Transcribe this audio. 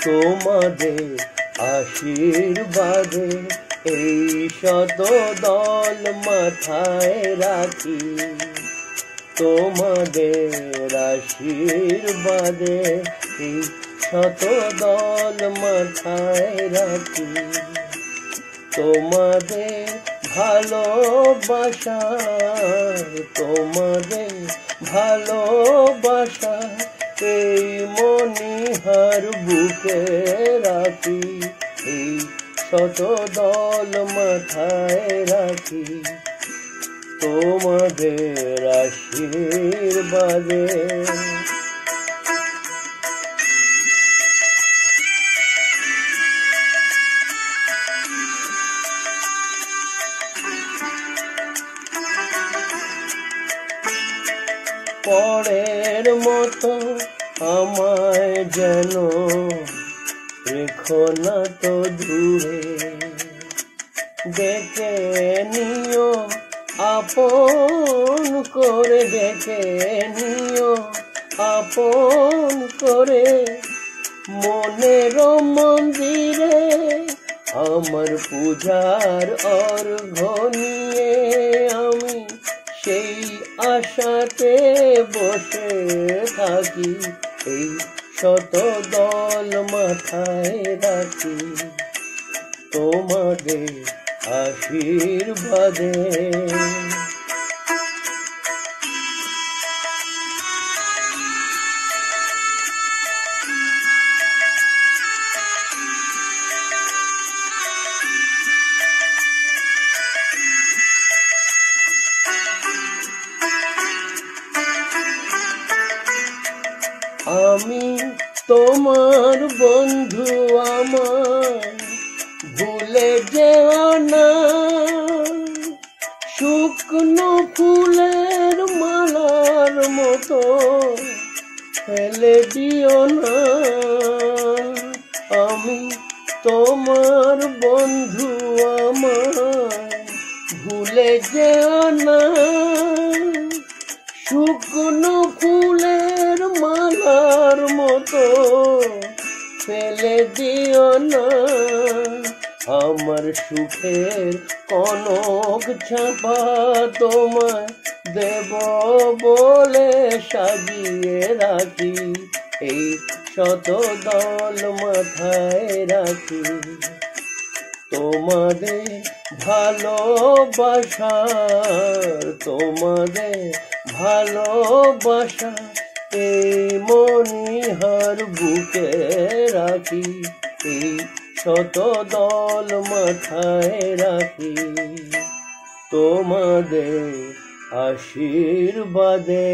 তোমাদের আশীর্বাদে এই শত দল মাথায় রাখি, তোমাদের আশীর্বাদে এই শত দল মাথায় রাখি। তোমাদের ভালোবাসা, তোমাদের ভালোবাসা এই মনিহার বুকে রাখি, এই শত দল মাথায় রাখি, তোমাদের আশীর্বাদে। পরের মতো আমায় যেন রেখো না তো দূরে, ডেকে নিও আপন করে, ডেকে নিও আপন করে, মনের মন্দিরে আমার পূজার অর্ঘ্য নিয়ে আমি সেই আশাতে বসে থাকি, এই শত দল মাথায় রাখি, তোমাদের আশীর্বাদে। আমি তোমার বন্ধু, আমার ভুলে যেও না, শুকনো ফুলের মালার মতো ফেলে দিও না। আমি তোমার বন্ধু, আমার ভুলে যেও না, শুকনো ফুলের মালার মতো ফেলে দিও না। আমার সুখের কনক ছাপা তোমায় দেব বলে সাজিয়ে রাখি, এই শত দল মাথায় রাখি, তোমাদের ভালোবাসা, তোমাদের ভালোবাসা এই মনিহার বুকে রাখি, এই শত দল মাথায় রাখি, তোমাদের আশীর্বাদে।